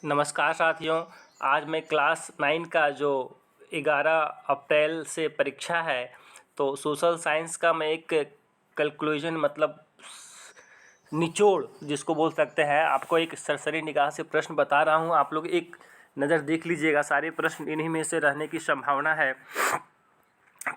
नमस्कार साथियों। आज मैं क्लास 9 का जो 11 अप्रैल से परीक्षा है तो सोशल साइंस का मैं एक कैलकुलेशन मतलब निचोड़ जिसको बोल सकते हैं, आपको एक सरसरी निगाह से प्रश्न बता रहा हूं। आप लोग एक नज़र देख लीजिएगा, सारे प्रश्न इन्हीं में से रहने की संभावना है।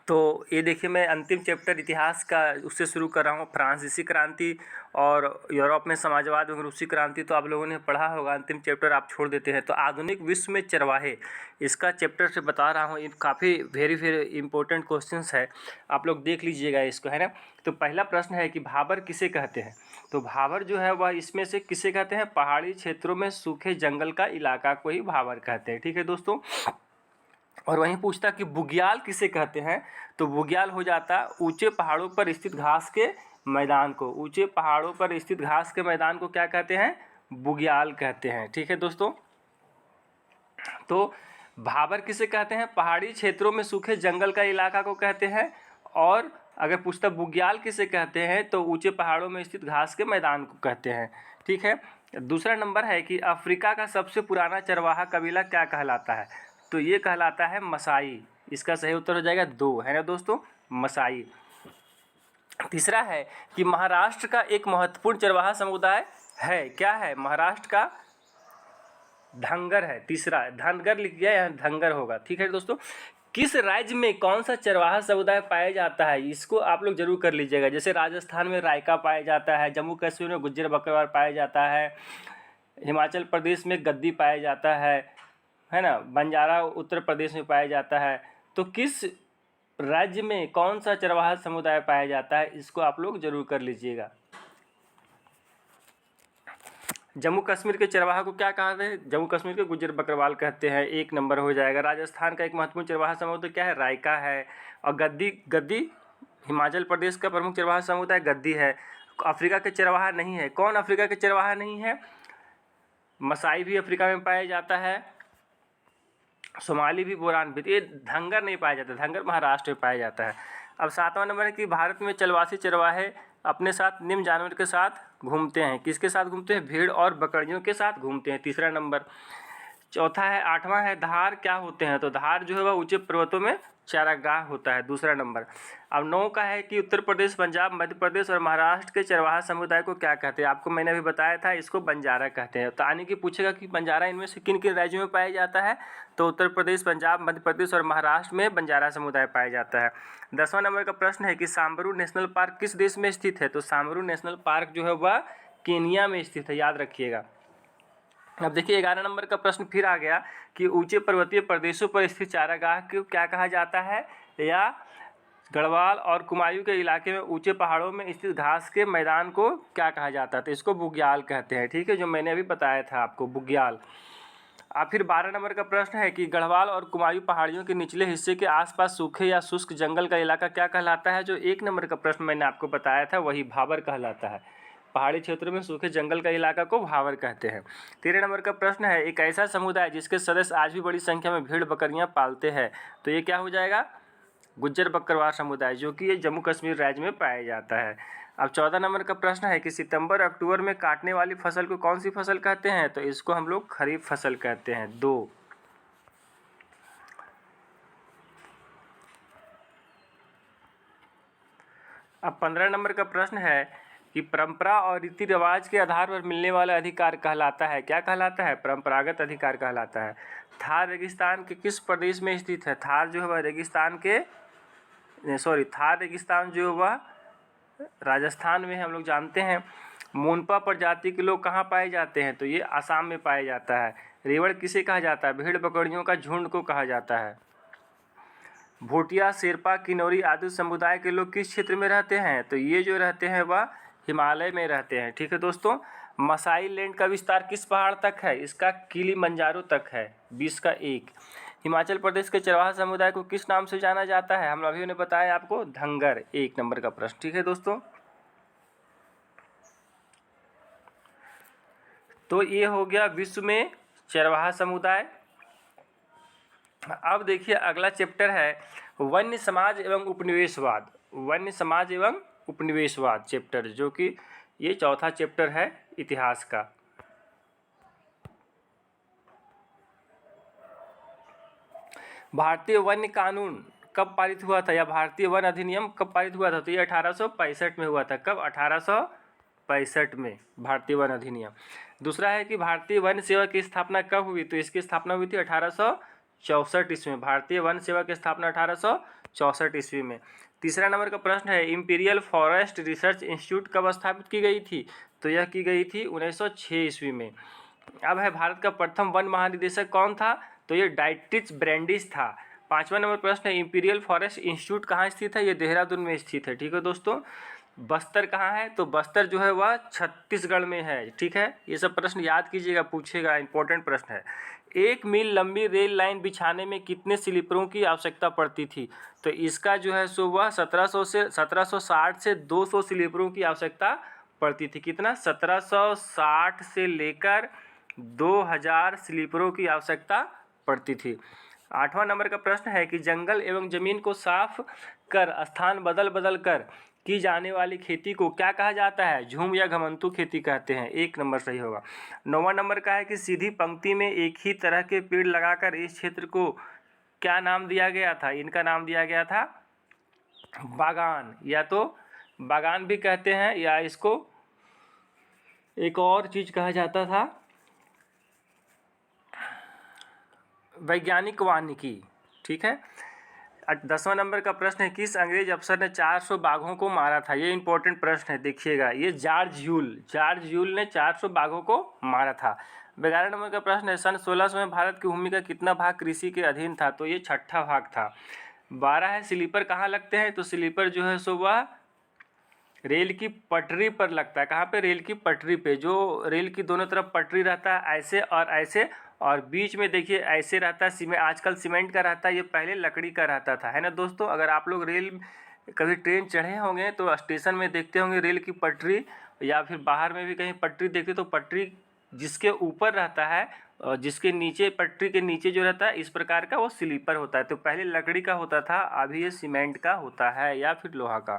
तो ये देखिए, मैं अंतिम चैप्टर इतिहास का उससे शुरू कर रहा हूँ। फ्रांसीसी क्रांति और यूरोप में समाजवाद एवं रूसी क्रांति तो आप लोगों ने पढ़ा होगा, अंतिम चैप्टर आप छोड़ देते हैं। तो आधुनिक विश्व में चरवाहे, इसका चैप्टर से बता रहा हूँ। इन काफ़ी वेरी इंपॉर्टेंट क्वेश्चंस है, आप लोग देख लीजिएगा इसको, है ना। तो पहला प्रश्न है कि भाबर किसे कहते हैं। तो भाबर जो है वह इसमें से किसे कहते हैं, पहाड़ी क्षेत्रों में सूखे जंगल का इलाका को ही भाबर कहते हैं। ठीक है दोस्तों। और वहीं पूछता कि बुग्याल किसे कहते हैं, तो बुग्याल हो जाता ऊंचे पहाड़ों पर स्थित घास के मैदान को। ऊंचे पहाड़ों पर स्थित घास के मैदान को क्या कहते हैं, बुग्याल कहते हैं। ठीक है दोस्तों। तो भाबर किसे कहते हैं, पहाड़ी क्षेत्रों में सूखे जंगल का इलाका को कहते हैं। और अगर पूछता बुग्याल किसे कहते हैं, तो ऊंचे पहाड़ों में स्थित घास के मैदान को कहते हैं। ठीक है। दूसरा नंबर है कि अफ्रीका का सबसे पुराना चरवाहा कबीला क्या कहलाता है, तो ये कहलाता है मसाई। इसका सही उत्तर हो जाएगा 2, है ना दोस्तों, मसाई। तीसरा है कि महाराष्ट्र का एक महत्वपूर्ण चरवाहा समुदाय है, क्या है, महाराष्ट्र का धंगर है। तीसरा धनगर लिख दिया, यहाँ धंगर होगा। ठीक है दोस्तों। किस राज्य में कौन सा चरवाहा समुदाय पाया जाता है, इसको आप लोग जरूर कर लीजिएगा। जैसे राजस्थान में रायका पाया जाता है, जम्मू कश्मीर में गुज्जर बकरवाल पाया जाता है, हिमाचल प्रदेश में गद्दी पाया जाता है ना, बंजारा उत्तर प्रदेश में पाया जाता है। तो किस राज्य में कौन सा चरवाहा समुदाय पाया जाता है, इसको आप लोग जरूर कर लीजिएगा। जम्मू कश्मीर के चरवाहा को क्या कहते हैं, जम्मू कश्मीर के गुज्जर बकरवाल कहते हैं, 1 नंबर हो जाएगा। राजस्थान का एक महत्वपूर्ण चरवाहा समुदाय क्या है, रायका है। और गद्दी हिमाचल प्रदेश का प्रमुख चरवाहा समुदाय गद्दी है। अफ्रीका के चरवाहा नहीं है, कौन अफ्रीका के चरवाहा नहीं है, मसाई भी अफ्रीका में पाया जाता है, सोमाली भी, बोरान भी। ये धंगर नहीं पाया जाता, धंगर महाराष्ट्र में पाया जाता है। अब 7वां नंबर है कि भारत में चलवासी चरवाहे अपने साथ निम्न जानवर के साथ घूमते हैं। किसके साथ घूमते हैं, भेड़ और बकरियों के साथ घूमते हैं, तीसरा नंबर। चौथा है, 8वां है, धार क्या होते हैं, तो धार जो है वह ऊंचे पर्वतों में चारागाह होता है, दूसरा नंबर। अब 9 का है कि उत्तर प्रदेश, पंजाब, मध्य प्रदेश और महाराष्ट्र के चरवाहा समुदाय को क्या कहते हैं, आपको मैंने अभी बताया था, इसको बंजारा कहते हैं। तो आने की पूछेगा कि बंजारा इनमें से किन किन राज्यों में पाया जाता है, तो उत्तर प्रदेश, पंजाब, मध्य प्रदेश और महाराष्ट्र में बंजारा समुदाय पाया जाता है। 10वां नंबर का प्रश्न है कि सांबरू नेशनल पार्क किस देश में स्थित है, तो सांबरू नेशनल पार्क जो है वह केनिया में स्थित है, याद रखिएगा। अब देखिए 11 नंबर का प्रश्न फिर आ गया कि ऊंचे पर्वतीय प्रदेशों पर स्थित चारागाह को क्या कहा जाता है, या गढ़वाल और कुमायूं के इलाके में ऊंचे पहाड़ों में स्थित घास के मैदान को क्या कहा जाता है, तो इसको बुग्याल कहते हैं। ठीक है, जो मैंने अभी बताया था आपको, बुग्याल। अब फिर 12 नंबर का प्रश्न है कि गढ़वाल और कुमायूं पहाड़ियों के निचले हिस्से के आसपास सूखे या शुष्क जंगल का इलाका क्या कहलाता है, जो 1 नंबर का प्रश्न मैंने आपको बताया था वही भाबर कहलाता है। पहाड़ी क्षेत्रों में सूखे जंगल का इलाका को भाबर कहते हैं। 13 नंबर का प्रश्न है, एक ऐसा समुदाय जिसके सदस्य आज भी बड़ी संख्या में भेड़ बकरियां पालते हैं, तो ये क्या हो जाएगा, गुज्जर बकरवाल समुदाय, जो कि ये जम्मू कश्मीर राज्य में पाया जाता है। अब 14 नंबर का प्रश्न है कि सितंबर अक्टूबर में काटने वाली फसल को कौन सी फसल कहते हैं, तो इसको हम लोग खरीफ फसल कहते हैं, 2। अब 15 नंबर का प्रश्न है कि परंपरा और रीति रिवाज के आधार पर मिलने वाला अधिकार कहलाता है, क्या कहलाता है, परंपरागत अधिकार कहलाता है। थार रेगिस्तान के किस प्रदेश में स्थित है, थार जो है वह रेगिस्तान के थार रेगिस्तान जो है वह राजस्थान में हम लोग जानते हैं। मोनपा प्रजाति के लोग कहाँ पाए जाते हैं, तो ये आसाम में पाया जाता है। रेवड़ किसे कहा जाता है, भेड़ बकरियों का झुंड को कहा जाता है। भोटिया, शेरपा, किन्नौरी आदि समुदाय के लोग किस क्षेत्र में रहते हैं, तो ये जो रहते हैं वह हिमालय में रहते हैं। ठीक है दोस्तों। मसाई लैंड का विस्तार किस पहाड़ तक है, इसका किलिमंजारो तक है, 20 का 1। हिमाचल प्रदेश के चरवाहा समुदाय को किस नाम से जाना जाता है, हम अभी ने बताया आपको, धंगर, 1 नंबर का प्रश्न। ठीक है दोस्तों। तो ये हो गया विश्व में चरवाहा समुदाय। अब देखिए अगला चैप्टर है वन्य समाज एवं उपनिवेशवाद, वन्य समाज एवं उपनिवेशवाद चैप्टर, जो कि ये चौथा चैप्टर है इतिहास का। भारतीय वन्य कानून कब पारित हुआ था, या भारतीय वन अधिनियम कब पारित हुआ था, तो ये 1865 में हुआ था। कब? 1865 में भारतीय वन अधिनियम। दूसरा है कि भारतीय वन सेवा की स्थापना कब हुई, तो इसकी स्थापना हुई थी 1864 ईस्वी में। भारतीय वन सेवा की स्थापना 1864 ईस्वी में। तीसरा नंबर का प्रश्न है, इंपीरियल फॉरेस्ट रिसर्च इंस्टीट्यूट कब स्थापित की गई थी, तो यह की गई थी 1906 ईस्वी में। अब है, भारत का प्रथम वन महानिदेशक कौन था, तो ये डाइट्रिच ब्रैंडिस था। पांचवा नंबर प्रश्न है, इंपीरियल फॉरेस्ट इंस्टीट्यूट कहाँ स्थित है, ये देहरादून में स्थित है। ठीक है दोस्तों। बस्तर कहाँ है, तो बस्तर जो है वह छत्तीसगढ़ में है। ठीक है, ये सब प्रश्न याद कीजिएगा, पूछेगा, इंपॉर्टेंट प्रश्न है। 1 मील लंबी रेल लाइन बिछाने में कितने स्लीपरों की आवश्यकता पड़ती थी, तो इसका जो है सो वह 1760 से 200 स्लीपरों की आवश्यकता पड़ती थी। कितना? 1760 से लेकर 2000 स्लीपरों की आवश्यकता पड़ती थी। आठवां नंबर का प्रश्न है कि जंगल एवं जमीन को साफ कर स्थान बदल बदल कर की जाने वाली खेती को क्या कहा जाता है, झूम या घुमंतू खेती कहते हैं। 1 नंबर सही होगा। 9वां नंबर का है कि सीधी पंक्ति में एक ही तरह के पेड़ लगाकर इस क्षेत्र को क्या नाम दिया गया था, इनका नाम दिया गया था बागान, या तो बागान भी कहते हैं, या इसको एक और चीज कहा जाता था, वैज्ञानिक वानिकी। ठीक है। 10वां नंबर का प्रश्न है, किस अंग्रेज अफसर ने 400 बाघों को मारा था, ये इंपॉर्टेंट प्रश्न है, देखिएगा। ये जॉर्ज यूल ने 400 बाघों को मारा था। 11 नंबर का प्रश्न है, सन 1600 में भारत की भूमि का कितना भाग कृषि के अधीन था, तो ये 6ठा भाग था। 12 है, स्लीपर कहाँ लगते हैं, तो स्लीपर जो है सो वह रेल की पटरी पर लगता है। कहाँ पे? रेल की पटरी पे। जो रेल की दोनों तरफ पटरी रहता है, ऐसे और ऐसे, और बीच में देखिए ऐसे रहता है, सीमेंट, आजकल सीमेंट का रहता है, ये पहले लकड़ी का रहता था, है ना दोस्तों। अगर आप लोग रेल कभी ट्रेन चढ़े होंगे तो स्टेशन में देखते होंगे रेल की पटरी, या फिर बाहर में भी कहीं पटरी देखते, तो पटरी जिसके ऊपर रहता है और जिसके नीचे, पटरी के नीचे जो रहता है, इस प्रकार का वो स्लीपर होता है। तो पहले लकड़ी का होता था, अभी ये सीमेंट का होता है या फिर लोहा का।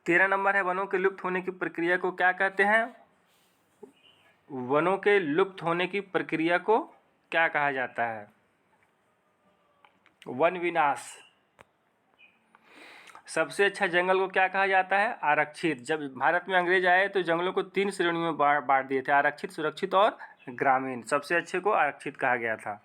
13 नंबर है, वनों के लुप्त होने की प्रक्रिया को क्या कहते हैं, वनों के लुप्त होने की प्रक्रिया को क्या कहा जाता है, वन विनाश। सबसे अच्छा जंगल को क्या कहा जाता है, आरक्षित। जब भारत में अंग्रेज आए तो जंगलों को 3 श्रेणियों में बांट दिए थे, आरक्षित, सुरक्षित और ग्रामीण। सबसे अच्छे को आरक्षित कहा गया था।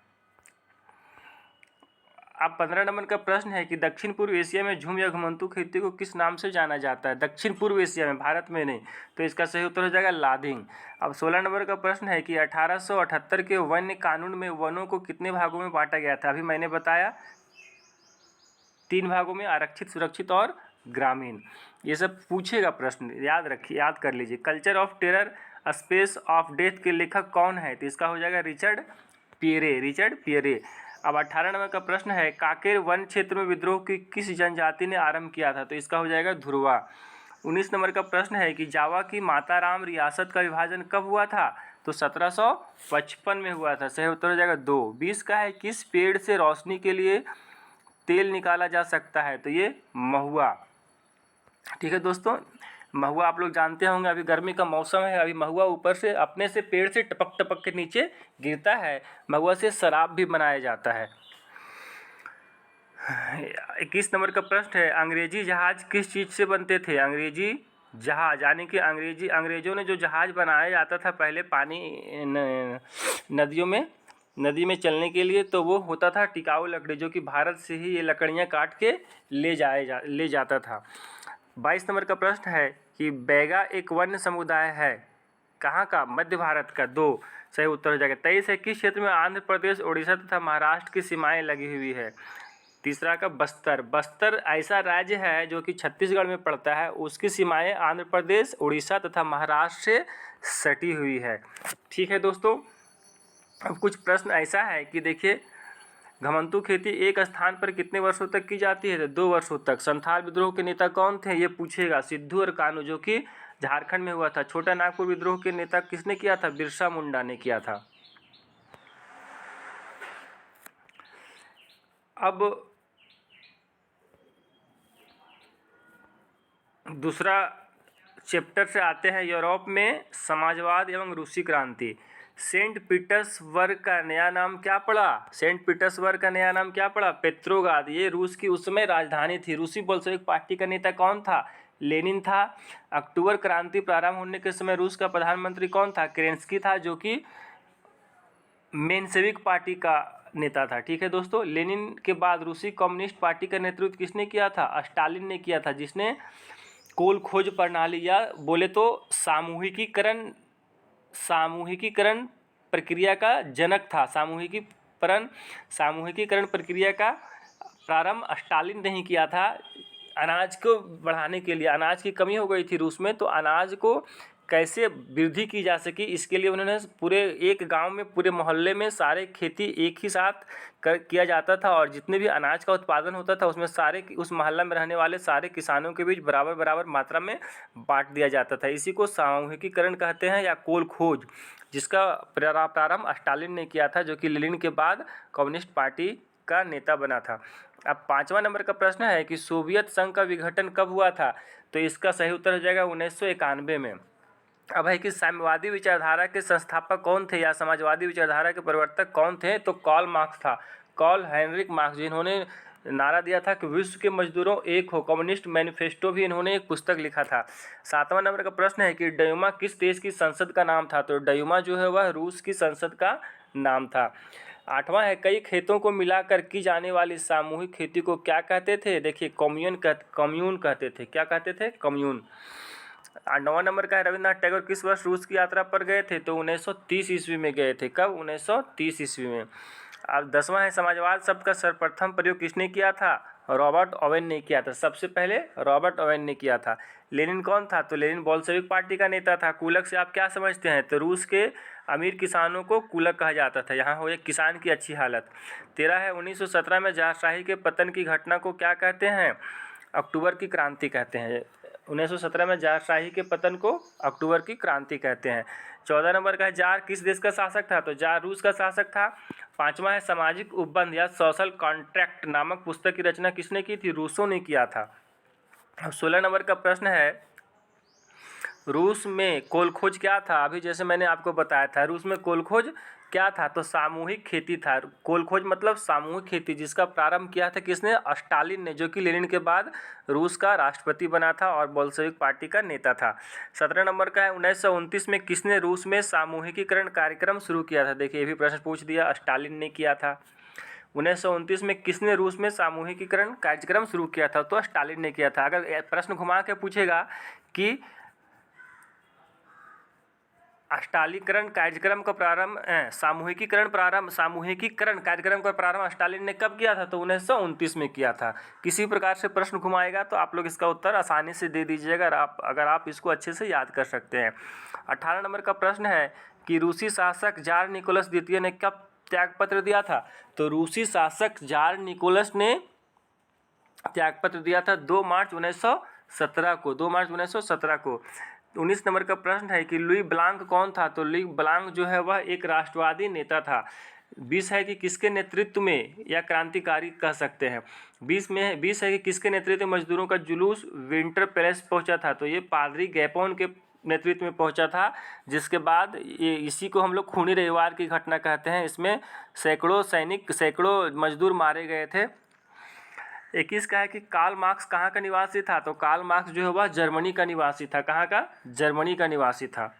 अब 15 नंबर का प्रश्न है कि दक्षिण पूर्व एशिया में झूम या घुमंतू खेती को किस नाम से जाना जाता है, दक्षिण पूर्व एशिया में, भारत में नहीं, तो इसका सही उत्तर हो जाएगा लादिंग। अब 16 नंबर का प्रश्न है कि 1878 के वन्य कानून में वनों को कितने भागों में बांटा गया था, अभी मैंने बताया 3 भागों में, आरक्षित, सुरक्षित और ग्रामीण। ये सब पूछेगा प्रश्न, याद रखिए, याद कर लीजिए। Culture of terror space of death के लेखक कौन है, तो इसका हो जाएगा रिचर्ड पियरे। अब 18 नंबर का प्रश्न है, कांकेर वन क्षेत्र में विद्रोह की किस जनजाति ने आरंभ किया था, तो इसका हो जाएगा धुरवा। 19 नंबर का प्रश्न है कि जावा की माताराम रियासत का विभाजन कब हुआ था, तो 1755 में हुआ था। सही उत्तर हो जाएगा 2। 20 का है, किस पेड़ से रोशनी के लिए तेल निकाला जा सकता है, तो ये महुआ। ठीक है दोस्तों, महुआ आप लोग जानते होंगे, अभी गर्मी का मौसम है, अभी महुआ ऊपर से अपने से पेड़ से टपक टपक के नीचे गिरता है। महुआ से शराब भी बनाया जाता है। 21 नंबर का प्रश्न है, अंग्रेजी जहाज किस चीज़ से बनते थे, अंग्रेजी जहाज, यानी कि अंग्रेजों ने जो जहाज बनाया जाता था पहले पानी नदी में चलने के लिए, तो वो होता था टिकाऊ लकड़ी, जो कि भारत से ही ये लकड़ियाँ काट के ले जाता था। 22 नंबर का प्रश्न है कि बैगा एक वन्य समुदाय है, कहाँ का, मध्य भारत का। 2 सही उत्तर हो जाएगा। 23 है, किस क्षेत्र में आंध्र प्रदेश, उड़ीसा तथा महाराष्ट्र की सीमाएं लगी हुई है, तीसरा का बस्तर ऐसा राज्य है जो कि छत्तीसगढ़ में पड़ता है, उसकी सीमाएं आंध्र प्रदेश, उड़ीसा तथा महाराष्ट्र से सटी हुई है। ठीक है दोस्तों। अब कुछ प्रश्न ऐसा है कि देखिए, घुमंतू खेती एक स्थान पर कितने वर्षों तक की जाती है, तो 2 वर्षों तक। संथाल विद्रोह के नेता कौन थे, ये पूछेगा, सिद्धू और कान्हू, जो कि झारखंड में हुआ था। छोटा नागपुर विद्रोह के नेता किसने किया था, बिरसा मुंडा ने किया था। अब दूसरा चैप्टर से आते हैं यूरोप में समाजवाद एवं रूसी क्रांति। सेंट पीटर्सबर्ग का नया नाम क्या पड़ा? सेंट पीटर्सबर्ग का नया नाम क्या पड़ा? पेट्रोग्राद। ये रूस की उस समय राजधानी थी। रूसी बोल्शेविक पार्टी का नेता कौन था? लेनिन था। अक्टूबर क्रांति प्रारंभ होने के समय रूस का प्रधानमंत्री कौन था? केरेंस्की था, जो कि मेंशेविक पार्टी का नेता था। ठीक है दोस्तों। लेनिन के बाद रूसी कम्युनिस्ट पार्टी का नेतृत्व किसने किया था? स्टालिन ने किया था, जिसने कोल खोज प्रणाली या बोले तो सामूहिकीकरण प्रक्रिया का जनक था। सामूहिकीकरण प्रक्रिया का प्रारंभ स्टालिन ने ही किया था। अनाज को बढ़ाने के लिए, अनाज की कमी हो गई थी रूस में, तो अनाज को कैसे वृद्धि की जा सके, इसके लिए उन्होंने पूरे एक गांव में, पूरे मोहल्ले में सारे खेती एक ही साथ किया जाता था, और जितने भी अनाज का उत्पादन होता था उसमें सारे उस मोहल्ला में रहने वाले सारे किसानों के बीच बराबर बराबर मात्रा में बांट दिया जाता था। इसी को सामूहिकीकरण कहते हैं या कोल खोज, जिसका प्रारंभ स्टालिन ने किया था, जो कि लेनिन के बाद कम्युनिस्ट पार्टी का नेता बना था। अब 5वां नंबर का प्रश्न है कि सोवियत संघ का विघटन कब हुआ था? तो इसका सही उत्तर हो जाएगा 1991 में। अब है कि साम्यवादी विचारधारा के संस्थापक कौन थे या समाजवादी विचारधारा के प्रवर्तक कौन थे? तो कार्ल मार्क्स था, कार्ल हेनरिक मार्क्स, जिन्होंने नारा दिया था कि विश्व के मजदूरों एक हो। कम्युनिस्ट मैनिफेस्टो भी इन्होंने एक पुस्तक लिखा था। 7वां नंबर का प्रश्न है कि डयूमा किस देश की संसद का नाम था? तो डयूमा जो है वह रूस की संसद का नाम था। 8वां है कई खेतों को मिलाकर की जाने वाली सामूहिक खेती को क्या कहते थे? देखिए कम्यून कहते थे। क्या कहते थे? कम्यून। 9वां नंबर का है रविन्द्रनाथ टैगोर किस वर्ष रूस की यात्रा पर गए थे? तो 1930 ईस्वी में गए थे। कब? 1930 ईस्वी में। अब 10वां है समाजवाद शब्द का सर्वप्रथम प्रयोग किसने किया था? रॉबर्ट ओवेन ने किया था। सबसे पहले रॉबर्ट ओवेन ने किया था। लेनिन कौन था? तो लेनिन बोल्शेविक पार्टी का नेता था। कूलक से आप क्या समझते हैं? तो रूस के अमीर किसानों को कूलक कहा जाता था। यहाँ हो एक किसान की अच्छी हालत। 13 है 1917 में जारशाही के पतन की घटना को क्या कहते हैं? अक्टूबर की क्रांति कहते हैं। 1917 में जारशाही के पतन को अक्टूबर की क्रांति कहते हैं। 14 नंबर का है जार किस देश का शासक था? तो जार रूस का शासक था। 5वां है सामाजिक उपबंध या सोशल कॉन्ट्रैक्ट नामक पुस्तक की रचना किसने की थी? रूसों ने किया था। अब 16 नंबर का प्रश्न है रूस में कोल खोज क्या था? अभी जैसे मैंने आपको बताया था, रूस में कोल खोज क्या था? तो सामूहिक खेती था। कोल खोज मतलब सामूहिक खेती, जिसका प्रारंभ किया था किसने? स्टालिन ने, जो कि लेनिन के बाद रूस का राष्ट्रपति बना था और बोल्शेविक पार्टी का नेता था। 17 नंबर का है 1929 में किसने रूस में सामूहिकीकरण कार्यक्रम शुरू किया था? देखिए ये भी प्रश्न पूछ दिया, स्टालिन ने किया था। 1929 में किसने रूस में सामूहिकीकरण कार्यक्रम शुरू किया था? तो स्टालिन ने किया था। अगर प्रश्न घुमा के पूछेगा कि सामूहिकीकरण कार्यक्रम का प्रारंभ स्टालिन ने कब किया था? तो 1929 में किया था। किसी प्रकार से प्रश्न घुमाएगा तो आप लोग इसका उत्तर आसानी से दे दीजिएगा, अगर आप इसको अच्छे से याद कर सकते हैं। 18 नंबर का प्रश्न है कि रूसी शासक जार निकोलस द्वितीय ने कब त्यागपत्र दिया था? तो रूसी शासक जार निकोलस ने त्यागपत्र दिया था 2 मार्च 1917 को। 2 मार्च 1917 को। 19 नंबर का प्रश्न है कि लुई ब्लांक कौन था? तो लुई ब्लांक जो है वह एक राष्ट्रवादी नेता था। 20 है कि किसके नेतृत्व में, या क्रांतिकारी कह सकते हैं। 20 है कि किसके नेतृत्व में मजदूरों का जुलूस विंटर पैलेस पहुंचा था? तो ये पादरी गैपोन के नेतृत्व में पहुंचा था, जिसके बाद ये इसी को हम लोग खूनी रविवार की घटना कहते हैं। इसमें सैकड़ों मजदूर मारे गए थे। 21 का है कि कार्ल मार्क्स कहाँ का निवासी था? तो कार्ल मार्क्स जो है वह जर्मनी का निवासी था। कहाँ का? जर्मनी का निवासी था।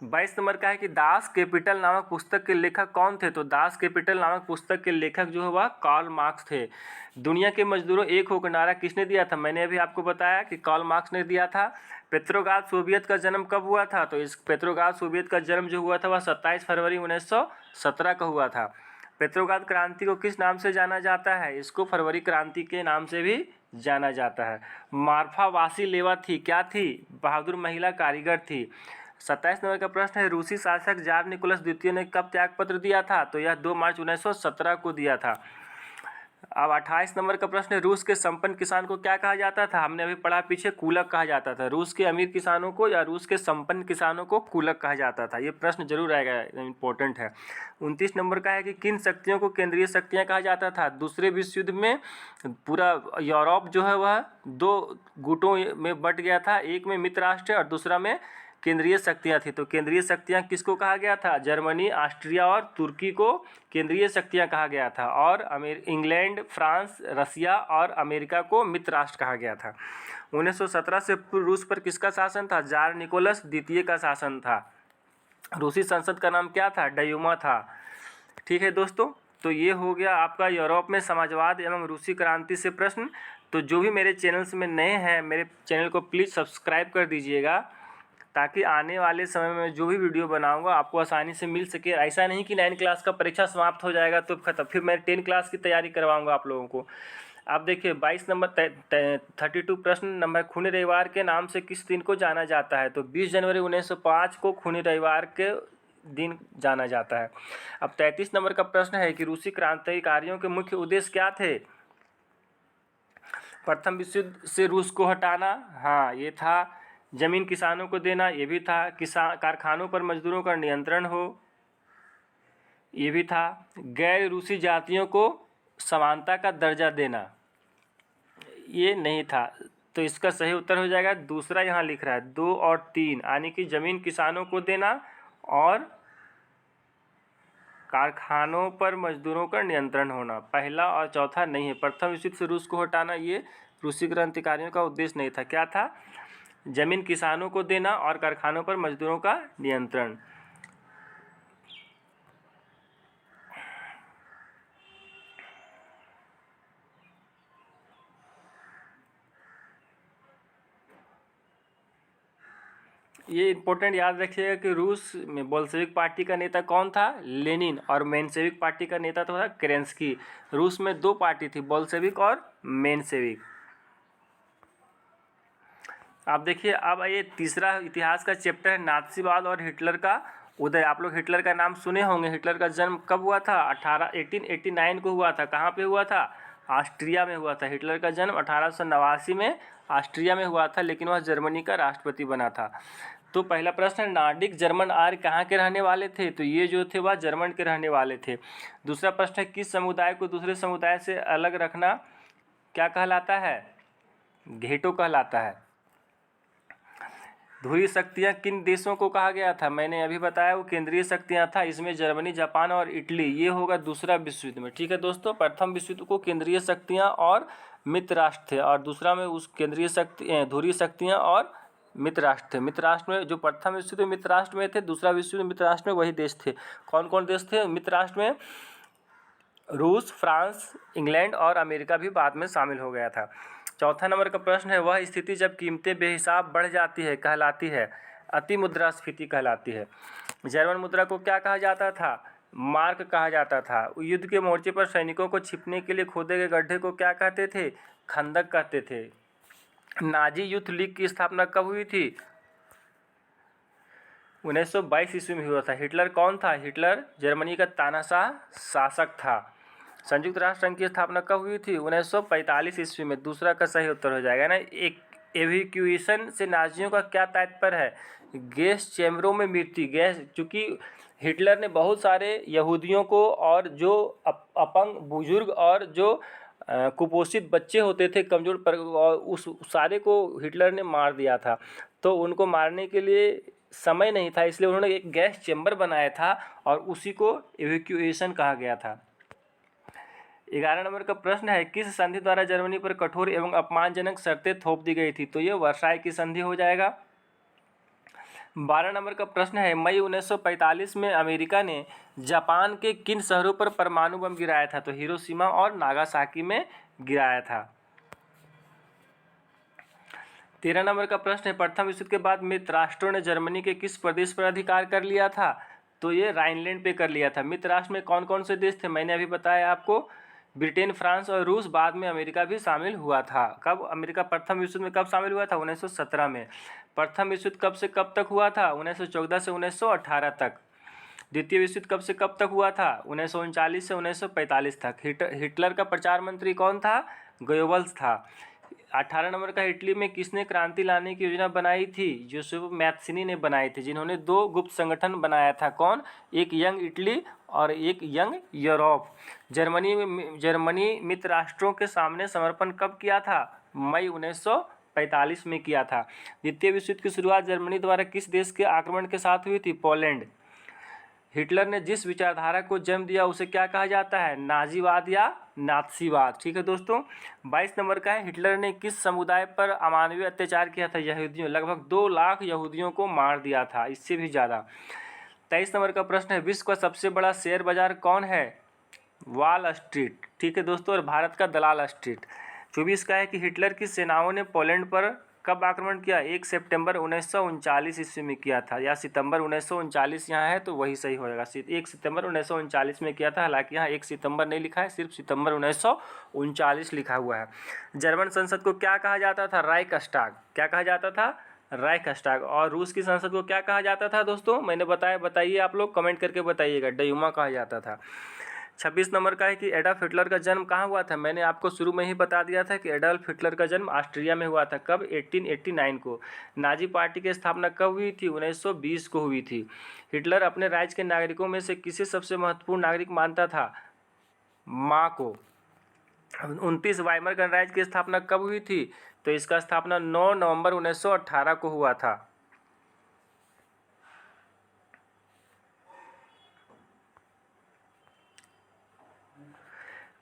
22 नंबर का है कि दास कैपिटल नामक पुस्तक के लेखक कौन थे? तो दास कैपिटल नामक पुस्तक के लेखक जो है वह कार्ल मार्क्स थे। दुनिया के मजदूरों एक हो का नारा किसने दिया था? मैंने अभी आपको बताया कि कार्ल मार्क्स ने दिया था। पेट्रोग्राद सोवियत का जन्म कब हुआ था? तो इस पेट्रोग्राद सोवियत का जन्म जो हुआ था वह 27 फरवरी 1917 का हुआ था। पेट्रोग्राद क्रांति को किस नाम से जाना जाता है? इसको फरवरी क्रांति के नाम से भी जाना जाता है। मार्फा वासिलेवा थी, क्या थी? बहादुर महिला कारीगर थी। 27 नंबर का प्रश्न है रूसी शासक जार निकोलस द्वितीय ने कब त्यागपत्र दिया था? तो यह 2 मार्च 1917 को दिया था। अब 28 नंबर का प्रश्न है, रूस के संपन्न किसान को क्या कहा जाता था? हमने अभी पढ़ा पीछे, कूलक कहा जाता था। रूस के अमीर किसानों को या रूस के संपन्न किसानों को कूलक कहा जाता था। ये प्रश्न जरूर आएगा, इंपॉर्टेंट है। 29 नंबर का है कि किन शक्तियों को केंद्रीय शक्तियाँ कहा जाता था? दूसरे विश्व युद्ध में पूरा यूरोप जो है वह 2 गुटों में बट गया था, एक में मित्र राष्ट्र और दूसरा में केंद्रीय शक्तियाँ थी। तो केंद्रीय शक्तियाँ किसको कहा गया था? जर्मनी, ऑस्ट्रिया और तुर्की को केंद्रीय शक्तियाँ कहा गया था, और इंग्लैंड, फ्रांस, रसिया और अमेरिका को मित्र राष्ट्र कहा गया था। 1917 से पूर्व रूस पर किसका शासन था? जार निकोलस द्वितीय का शासन था। रूसी संसद का नाम क्या था? डयूमा था। ठीक है दोस्तों, तो ये हो गया आपका यूरोप में समाजवाद एवं रूसी क्रांति से प्रश्न। तो जो भी मेरे चैनल्स में नए हैं, मेरे चैनल को प्लीज़ सब्सक्राइब कर दीजिएगा, ताकि आने वाले समय में जो भी वीडियो बनाऊंगा आपको आसानी से मिल सके। ऐसा नहीं कि 9 क्लास का परीक्षा समाप्त हो जाएगा तो खत्म, फिर मैं 10 क्लास की तैयारी करवाऊंगा आप लोगों को। अब देखिए 22 नंबर 32 प्रश्न नंबर, खूनी रविवार के नाम से किस दिन को जाना जाता है? तो 20 जनवरी 1905 को खूनी रविवार के दिन जाना जाता है। अब 33 नंबर का प्रश्न है कि रूसी क्रांतिकारियों के मुख्य उद्देश्य क्या थे? प्रथम विश्व युद्ध से रूस को हटाना, हाँ ये था। जमीन किसानों को देना, ये भी था। कारखानों पर मजदूरों का नियंत्रण हो, ये भी था। गैर रूसी जातियों को समानता का दर्जा देना, ये नहीं था। तो इसका सही उत्तर हो जाएगा दूसरा, यहाँ लिख रहा है 2 और 3, यानी कि जमीन किसानों को देना और कारखानों पर मजदूरों का नियंत्रण होना। पहला और चौथा नहीं है। प्रथम विश्व युद्ध से रूस को हटाना ये रूसी क्रांतिकारियों का उद्देश्य नहीं था। क्या था? जमीन किसानों को देना और कारखानों पर मजदूरों का नियंत्रण। ये इंपॉर्टेंट याद रखिएगा कि रूस में बोल्शेविक पार्टी का नेता कौन था? लेनिन। और मेंशेविक पार्टी का नेता तो था केरेंस्की। रूस में 2 पार्टी थी, बोल्शेविक और मेंशेविक। आप देखिए, अब ये तीसरा इतिहास का चैप्टर है, नाथसीवाद और हिटलर का उदय। आप लोग हिटलर का नाम सुने होंगे। हिटलर का जन्म कब हुआ था? 1889 को हुआ था। कहाँ पे हुआ था? ऑस्ट्रिया में हुआ था। हिटलर का जन्म 1889 में ऑस्ट्रिया में हुआ था, लेकिन वह जर्मनी का राष्ट्रपति बना था। तो पहला प्रश्न है, नॉर्डिक जर्मन आर्य कहाँ के रहने वाले थे? तो ये जो थे वह जर्मन के रहने वाले थे। दूसरा प्रश्न है, किस समुदाय को दूसरे समुदाय से अलग रखना क्या कहलाता है? घेटो कहलाता है। ध्रुवीय शक्तियाँ किन देशों को कहा गया था? मैंने अभी बताया वो केंद्रीय शक्तियाँ था, इसमें जर्मनी, जापान और इटली। ये होगा दूसरा विश्व युद्ध में। ठीक है दोस्तों, प्रथम विश्व युद्ध को केंद्रीय शक्तियाँ और मित्र राष्ट्र थे, और दूसरा में उस केंद्रीय शक्ति ध्रुवीय शक्तियाँ और मित्र राष्ट्र थे। मित्र राष्ट्र में जो प्रथम विश्व युद्ध में मित्र राष्ट्र में थे, दूसरा विश्व युद्ध मित्र राष्ट्र में वही देश थे। कौन कौन देश थे मित्र राष्ट्र में? रूस, फ्रांस, इंग्लैंड और अमेरिका भी बाद में शामिल हो गया था। चौथा नंबर का प्रश्न है, वह स्थिति जब कीमतें बेहिसाब बढ़ जाती है कहलाती है? अति मुद्रास्फीति कहलाती है। जर्मन मुद्रा को क्या कहा जाता था? मार्क कहा जाता था। युद्ध के मोर्चे पर सैनिकों को छिपने के लिए खोदे गए गड्ढे को क्या कहते थे? खंदक कहते थे। नाजी यूथ लीग की स्थापना कब हुई थी? 1922 ईस्वी में हुआ था। हिटलर कौन था? हिटलर जर्मनी का तानाशाह शासक था। संयुक्त राष्ट्र संघ की स्थापना कब हुई थी? 1945 ईस्वी में। दूसरा का सही उत्तर हो जाएगा ना। एक एविक्यूएशन से नाजियों का क्या तात्पर्य है? गैस चैम्बरों में मृत्यु। गैस, चूँकि हिटलर ने बहुत सारे यहूदियों को और जो अपंग बुजुर्ग और जो कुपोषित बच्चे होते थे कमज़ोर पर, और उस सारे को हिटलर ने मार दिया था। तो उनको मारने के लिए समय नहीं था, इसलिए उन्होंने एक गैस चैम्बर बनाया था और उसी को एविक्यूएशन कहा गया था। 11 नंबर का प्रश्न है, किस संधि द्वारा जर्मनी पर कठोर एवं अपमानजनक शर्तें थोप दी गई थी? तो ये वर्साई की संधि हो जाएगा। 12 नंबर का प्रश्न है, मई 1945 में अमेरिका ने जापान के किन शहरों पर परमाणु बम गिराया था? तो हिरोशिमा और नागासाकी में गिराया था। 13 नंबर का प्रश्न है, प्रथम विश्व युद्ध के बाद मित्र राष्ट्रों ने जर्मनी के किस प्रदेश पर अधिकार कर लिया था? तो ये राइनलैंड पे कर लिया था। मित्र राष्ट्र में कौन कौन से देश थे? मैंने अभी बताया आपको, ब्रिटेन, फ्रांस और रूस। बाद में अमेरिका भी शामिल हुआ था। कब अमेरिका प्रथम विश्व युद्ध में कब शामिल हुआ था? 1917 में। प्रथम विश्व युद्ध कब से कब तक हुआ था? 1914 से 1918 तक। द्वितीय विश्व युद्ध कब से कब तक हुआ था? 1939 से 1945 तक। हिटलर का प्रचार मंत्री कौन था? गोयबल्स था। 18 नंबर का, इटली में किसने क्रांति लाने की योजना बनाई थी? जोसेफ मैत्सिनी ने बनाई थी, जिन्होंने 2 गुप्त संगठन बनाया था। कौन? एक यंग इटली और एक यंग यूरोप। जर्मनी मित्र राष्ट्रों के सामने समर्पण कब किया था? मई 1945 में किया था। द्वितीय विश्व युद्ध की शुरुआत जर्मनी द्वारा किस देश के आक्रमण के साथ हुई थी? पोलैंड। हिटलर ने जिस विचारधारा को जन्म दिया उसे क्या कहा जाता है? नाजीवाद या नात्सीवाद। ठीक है दोस्तों। 22 नंबर का है, हिटलर ने किस समुदाय पर अमानवीय अत्याचार किया था? यहूदियों। लगभग 2 लाख यहूदियों को मार दिया था, इससे भी ज़्यादा। 23 नंबर का प्रश्न है, विश्व का सबसे बड़ा शेयर बाजार कौन है? Wall street. ठीक है दोस्तों। और भारत का दलाल स्ट्रीट। 24 का है कि हिटलर की सेनाओं ने पोलैंड पर कब आक्रमण किया? 1 सितंबर 1939 ईस्वी में किया था, या सितंबर 1939 यहाँ है तो वही सही होगा। 1 सितंबर 1939 में किया था, हालांकि यहाँ 1 सितंबर नहीं लिखा है, सिर्फ सितंबर 1939 लिखा हुआ है। जर्मन संसद को क्या कहा जाता था? राइक्सटाग। क्या कहा जाता था? राइक्सटाग। और रूस की संसद को क्या कहा जाता था दोस्तों? मैंने बताया, बताइए आप लोग कमेंट करके बताइएगा। डयूमा कहा जाता था। 26 नंबर का है कि एडल्फ हिटलर का जन्म कहाँ हुआ था? मैंने आपको शुरू में ही बता दिया था कि एडल्फ हिटलर का जन्म ऑस्ट्रिया में हुआ था। कब? 1889 को। नाजी पार्टी की स्थापना कब हुई थी? 1920 को हुई थी। हिटलर अपने राज्य के नागरिकों में से किसे सबसे महत्वपूर्ण नागरिक मानता था? माँ को। 29 वाइमर गणराज्य की स्थापना कब हुई थी? तो इसका स्थापना 9 नवंबर 1918 को हुआ था।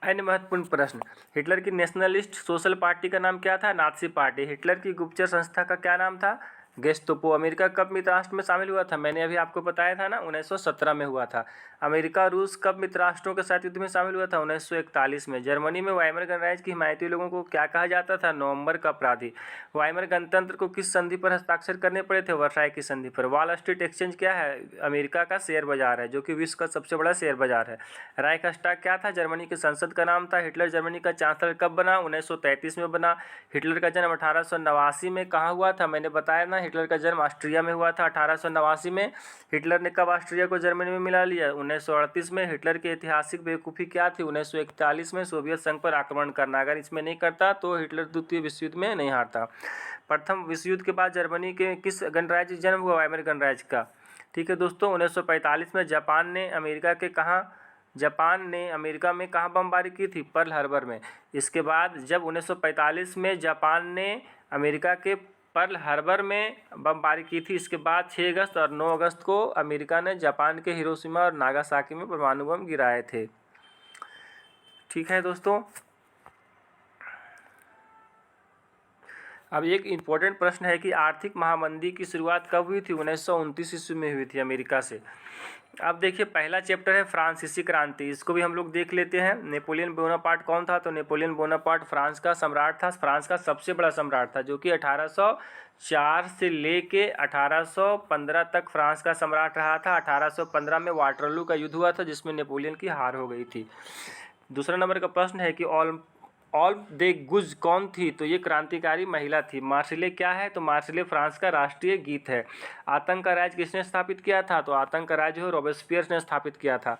अन्य महत्वपूर्ण प्रश्न, हिटलर की नेशनलिस्ट सोशल पार्टी का नाम क्या था? Nazi party. हिटलर की गुप्तचर संस्था का क्या नाम था? गेस्टोपो। अमेरिका कब मित्र राष्ट्र में शामिल हुआ था? मैंने अभी आपको बताया था ना, 1917 में हुआ था। अमेरिका रूस कब मित्र राष्ट्रों के साथ युद्ध में शामिल हुआ था? 1941 में। जर्मनी में वाइमर गणराज्य की हिमायती लोगों को क्या कहा जाता था? नवंबर का अपराधी। वाइमर गणतंत्र को किस संधि पर हस्ताक्षर करने पड़े थे? वर्साई की संधि पर। वॉल स्ट्रीट एक्सचेंज क्या है? अमेरिका का शेयर बाजार है, जो कि विश्व का सबसे बड़ा शेयर बाजार है। राइक्सटाग क्या था? जर्मनी की संसद का नाम था। हिटलर जर्मनी का चांसलर कब बना? 1933 में बना। हिटलर का जन्म 1889 में कहाँ हुआ था? मैंने बताया ना, हिटलर का जन्म ऑस्ट्रिया में हुआ था 1889 में। हिटलर ने कब ऑस्ट्रिया को जर्मनी में मिला लिया? 1938 में। हिटलर की ऐतिहासिक बेवकूफ़ी क्या थी? 1941 में सोवियत संघ पर आक्रमण करना। अगर इसमें नहीं करता तो हिटलर द्वितीय विश्व युद्ध में नहीं हारता। प्रथम विश्व युद्ध के बाद जर्मनी के किस गणराज्य जन्म हुआ? वाइमर गणराज्य का। ठीक है दोस्तों। 1945 में जापान ने अमेरिका में कहाँ बमबारी की थी? पर्ल हार्बर में। इसके बाद जब 1945 में जापान ने अमेरिका के पर्ल हार्बर में बमबारी की थी, इसके बाद 6 अगस्त और 9 अगस्त को अमेरिका ने जापान के हिरोशिमा और नागासाकी में परमाणु बम गिराए थे। ठीक है दोस्तों। अब एक इम्पोर्टेंट प्रश्न है कि आर्थिक महामंदी की शुरुआत कब हुई थी? 1929 ईस्वी में हुई थी अमेरिका से। अब देखिए, पहला चैप्टर है फ्रांसीसी क्रांति, इसको भी हम लोग देख लेते हैं। नेपोलियन बोनापार्ट कौन था? तो नेपोलियन बोनापार्ट फ्रांस का सम्राट था, फ्रांस का सबसे बड़ा सम्राट था, जो कि 1804 से लेके 1815 तक फ्रांस का सम्राट रहा था। 1815 में वाटरलू का युद्ध हुआ था, जिसमें नेपोलियन की हार हो गई थी। दूसरा नंबर का प्रश्न है कि ऑल्प दे गुज कौन थी? तो ये क्रांतिकारी महिला थी। मार्सिले क्या है? तो मार्सिले फ्रांस का राष्ट्रीय गीत है। आतंक का राज किसने स्थापित किया था? तो आतंक का राज जो रॉबेस्पियर ने स्थापित किया था।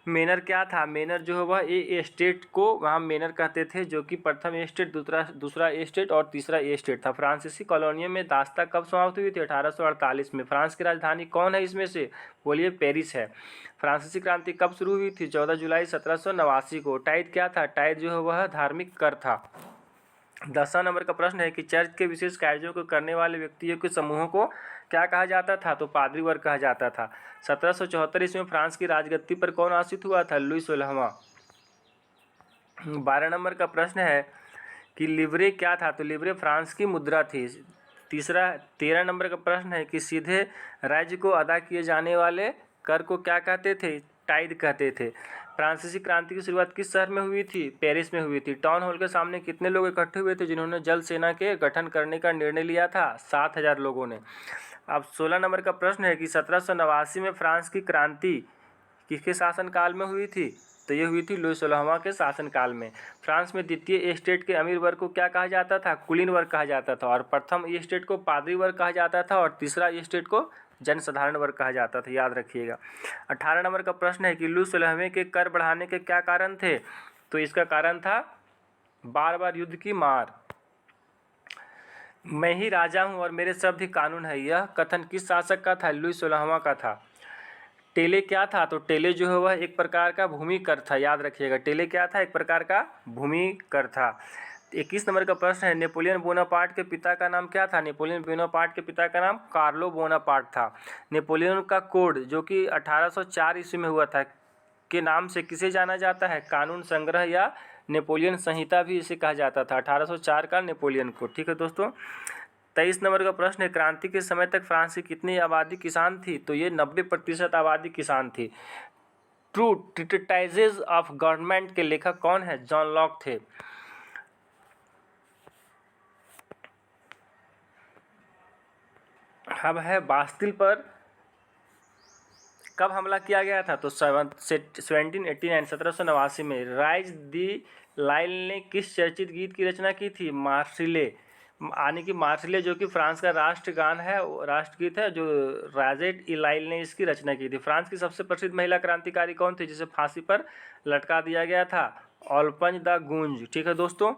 मेनर क्या था? मेनर जो है वह ए स्टेट को वहाँ मेनर कहते थे, जो कि प्रथम ए स्टेट, दूसरा ए स्टेट और तीसरा ए स्टेट था। फ्रांसीसी कॉलोनियों में दासता कब समाप्त हुई थी? 1848 में। फ्रांस की राजधानी कौन है इसमें से? बोलिए, पेरिस है। फ्रांसीसी क्रांति कब शुरू हुई थी? 14 जुलाई 1789 को। टाइड क्या था? टाइड जो है वह धार्मिक कर था। 10वां नंबर का प्रश्न है कि चर्च के विशेष कार्यों को करने वाले व्यक्तियों के समूहों को क्या कहा जाता था? तो पादरी वर्ग कहा जाता था। 1774 ईस्वी में फ्रांस की राजगद्दी पर कौन आसीन हुआ था? लुई 16वां। 12 नंबर का प्रश्न है कि लिवरे क्या था? तो लिवरे फ्रांस की मुद्रा थी। 13 नंबर का प्रश्न है कि सीधे राज्य को अदा किए जाने वाले कर को क्या कहते थे? टाइड कहते थे। फ्रांसीसी क्रांति की शुरुआत किस शहर में हुई थी? पेरिस में हुई थी। टाउन हॉल के सामने कितने लोग इकट्ठे हुए थे जिन्होंने जल सेना के गठन करने का निर्णय लिया था? 7000 लोगों ने। अब 16 नंबर का प्रश्न है कि 1789 में फ्रांस की क्रांति किसके शासनकाल में हुई थी? तो ये हुई थी लुई 16वां के शासनकाल में। फ्रांस में द्वितीय स्टेट के अमीर वर्ग को क्या कहा जाता था? कुलीन वर्ग कहा जाता था। और प्रथम स्टेट को पादरी वर्ग कहा जाता था और तीसरा स्टेट को जनसाधारण वर्ग कहा जाता था, याद रखिएगा। 18 नंबर का प्रश्न है कि लुई 16वें के कर बढ़ाने के क्या कारण थे? तो इसका कारण था बार बार युद्ध की मार। मैं ही राजा हूँ और मेरे शब्द ही कानून है, यह कथन किस शासक का था? लुई 16वां का था। टेले क्या था? तो टेले जो है वह एक प्रकार का भूमि कर था, याद रखिएगा। टेले क्या था? एक प्रकार का भूमि कर था। 21 नंबर का प्रश्न है, नेपोलियन बोनापार्ट के पिता का नाम क्या था? नेपोलियन बोनापार्ट के पिता का नाम कार्लो बोनापार्ट था। नेपोलियन का कोड जो कि 1804 ईस्वी में हुआ था के नाम से किसे जाना जाता है? कानून संग्रह या नेपोलियन संहिता भी इसे कहा जाता था, 1804 का नेपोलियन कोड। ठीक है दोस्तों। 23 नंबर का प्रश्न है, क्रांति के समय तक फ्रांस की कितनी आबादी किसान थी? तो ये 90% आबादी किसान थी। ट्रू ट्रीटाइजेज ऑफ गवर्नमेंट के लेखक कौन है? जॉन लॉक थे। अब है बास्तिल पर कब हमला किया गया था? तो 1789 1789 में। राइज दी लाइल ने किस चर्चित गीत की रचना की थी? मार्सिले, यानी कि मार्सिले जो कि फ्रांस का राष्ट्रगान है, राष्ट्रगीत है, जो राजेट इलाइल ने इसकी रचना की थी। फ्रांस की सबसे प्रसिद्ध महिला क्रांतिकारी कौन थी जिसे फांसी पर लटका दिया गया था? ऑल्पंज द गूंज। ठीक है दोस्तों।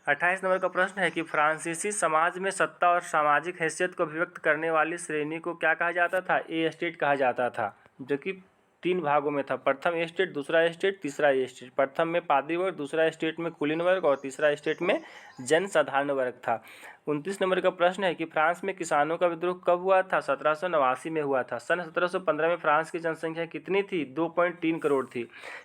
28 नंबर का प्रश्न है कि फ्रांसीसी समाज में सत्ता और सामाजिक हैसियत को अभिव्यक्त करने वाली श्रेणी को क्या कहा जाता था? ए स्टेट कहा जाता था, जो कि 3 भागों में था। प्रथम स्टेट, दूसरा स्टेट, तीसरा स्टेट। प्रथम में पादरी वर्ग, दूसरा स्टेट में कुलीन वर्ग और तीसरा स्टेट में जनसाधारण वर्ग था। 29 नंबर का प्रश्न है कि फ्रांस में किसानों का विद्रोह कब हुआ था? 1789 में हुआ था। सन 1715 में फ्रांस की जनसंख्या कितनी थी? 2.3 करोड़ थी।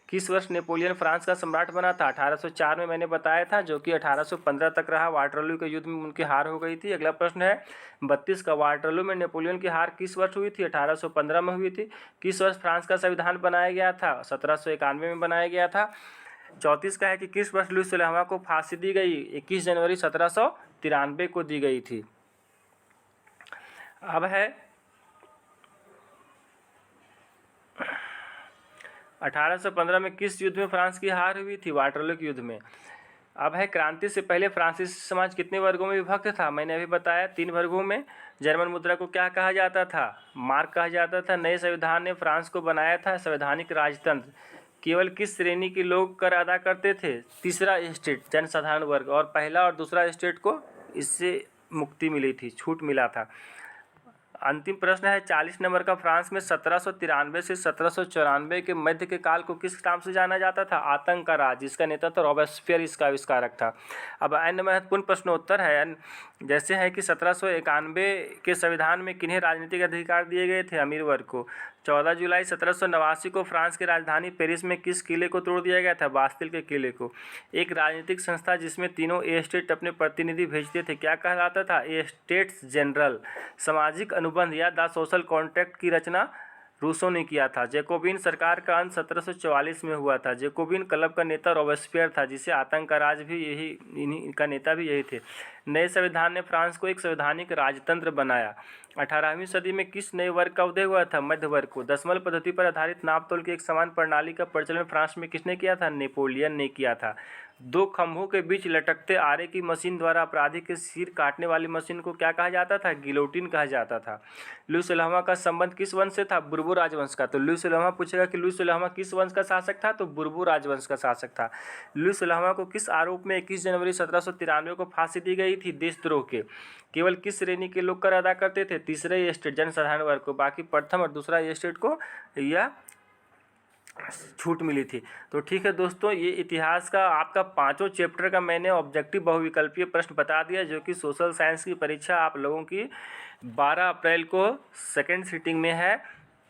किस वर्ष नेपोलियन फ्रांस का सम्राट बना था? 1804 में मैंने बताया था, जो कि 1815 तक रहा। वाटरलू के युद्ध में उनकी हार हो गई थी। अगला प्रश्न है 32 का, वाटरलू में नेपोलियन की हार किस वर्ष हुई थी? 1815 में हुई थी। किस वर्ष फ्रांस का संविधान बनाया गया था? 1791 में बनाया गया था। 34 का है कि किस वर्ष लुई 16वां को फांसी दी गई? 21 जनवरी 1793 को दी गई थी। अब है 1815 में किस युद्ध में फ्रांस की हार हुई थी? वाटरलू के युद्ध में। अब है क्रांति से पहले फ्रांसीसी समाज कितने वर्गों में विभक्त था? मैंने अभी बताया 3 वर्गों में। जर्मन मुद्रा को क्या कहा जाता था? मार्क कहा जाता था। नए संविधान ने फ्रांस को बनाया था संवैधानिक राजतंत्र। केवल किस श्रेणी के लोग कर अदा करते थे? तीसरा स्टेट, जनसाधारण वर्ग। और पहला और दूसरा स्टेट को इससे मुक्ति मिली थी, छूट मिला था। अंतिम प्रश्न है 40 नंबर का, फ्रांस में 1793 से 1794 के मध्य के काल को किस नाम से जाना जाता था? आतंक का राज, जिसका नेता था रॉबेस्पियर, इसका आविष्कारक था। अब अन्य महत्वपूर्ण प्रश्नोत्तर है, जैसे है कि 1791 के संविधान में किन्हें राजनीतिक अधिकार दिए गए थे? अमीर वर्ग को। 14 जुलाई 1789 को फ्रांस की राजधानी पेरिस में किस किले को तोड़ दिया गया था? बास्तिल के किले को। एक राजनीतिक संस्था जिसमें तीनों स्टेट अपने प्रतिनिधि भेजते थे, क्या कहलाता था? States general. सामाजिक अनुबंध या द सोशल कॉन्ट्रैक्ट की रचना रूसो ने किया था। जैकोबिन सरकार का अंत 1744 में हुआ था। जैकोबिन क्लब का नेता रॉबेस्पियर था, जिसे आतंक का राज भी इन्हीं का नेता भी यही थे। नए संविधान ने फ्रांस को एक संवैधानिक राजतंत्र बनाया। 18वीं सदी में किस नए वर्ग का उदय हुआ था? मध्य वर्ग को। दशमलव पद्धति पर आधारित नापतोल की एक समान प्रणाली का प्रचलन फ्रांस में किसने किया था? नेपोलियन ने किया था। 2 खंभों के बीच लटकते आरे की मशीन द्वारा अपराधी के सिर काटने वाली मशीन को क्या कहा जाता था? गिलोटिन कहा जाता था। लुई 16वां का संबंध किस वंश से था? बुर्बो राजवंश का। तो लुई 16वां पूछेगा कि लुई 16वां किस वंश का शासक था? तो बुर्बो राजवंश का शासक था। लुई 16वां को किस आरोप में 21 जनवरी 1793 को फांसी दी गई थी? देशद्रोह के। केवल किस श्रेणी के लोग कर अदा करते थे? तीसरे स्टेट, जनसाधारण वर्ग को। बाकी प्रथम और दूसरा स्टेट को यह छूट मिली थी। तो ठीक है दोस्तों, ये इतिहास का आपका 5 चैप्टर का मैंने ऑब्जेक्टिव बहुविकल्पीय प्रश्न बता दिया, जो कि सोशल साइंस की परीक्षा आप लोगों की 12 अप्रैल को सेकेंड सीटिंग में है।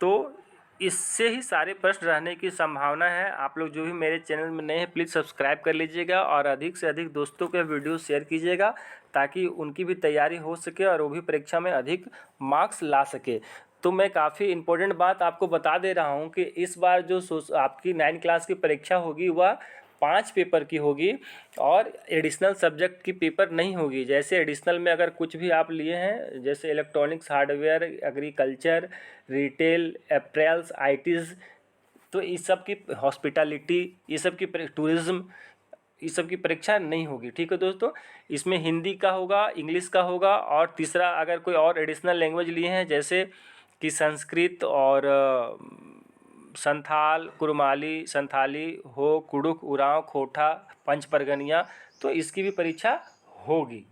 तो इससे ही सारे प्रश्न रहने की संभावना है। आप लोग जो भी मेरे चैनल में नए हैं, प्लीज़ सब्सक्राइब कर लीजिएगा और अधिक से अधिक दोस्तों के वीडियो शेयर कीजिएगा, ताकि उनकी भी तैयारी हो सके और वो भी परीक्षा में अधिक मार्क्स ला सके। तो मैं काफ़ी इम्पोर्टेंट बात आपको बता दे रहा हूँ कि इस बार जो आपकी 9 क्लास की परीक्षा होगी वह 5 पेपर की होगी और एडिशनल सब्जेक्ट की पेपर नहीं होगी। जैसे एडिशनल में अगर कुछ भी आप लिए हैं, जैसे इलेक्ट्रॉनिक्स, हार्डवेयर, एग्रीकल्चर, रिटेल, अप्रैल्स, आईटीज़, तो इस सब की हॉस्पिटैलिटी, ये सब की टूरिज़्म, इस सब की परीक्षा नहीं होगी। ठीक है दोस्तों, इसमें हिंदी का होगा, इंग्लिश का होगा, और तीसरा अगर कोई और एडिशनल लैंग्वेज लिए हैं जैसे कि संस्कृत और संथाल, कुरमाली, संथाली हो, कुडुख, उरांव, खोटा, पंच परगनिया, तो इसकी भी परीक्षा होगी।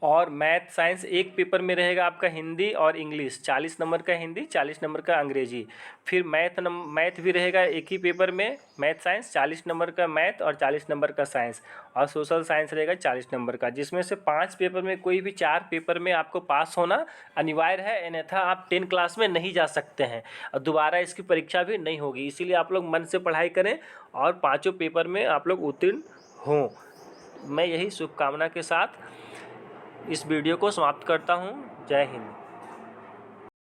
और मैथ साइंस एक पेपर में रहेगा आपका हिंदी और इंग्लिश, 40 नंबर का हिंदी, 40 नंबर का अंग्रेजी। फिर मैथ भी रहेगा एक ही पेपर में, मैथ साइंस 40 नंबर का मैथ और 40 नंबर का साइंस। और सोशल साइंस रहेगा 40 नंबर का, जिसमें से 5 पेपर में कोई भी 4 पेपर में आपको पास होना अनिवार्य है, अन्यथा आप 10 क्लास में नहीं जा सकते हैं और दोबारा इसकी परीक्षा भी नहीं होगी। इसीलिए आप लोग मन से पढ़ाई करें और 5 पेपर में आप लोग उत्तीर्ण हों। मैं यही शुभकामना के साथ इस वीडियो को समाप्त करता हूँ। जय हिंद।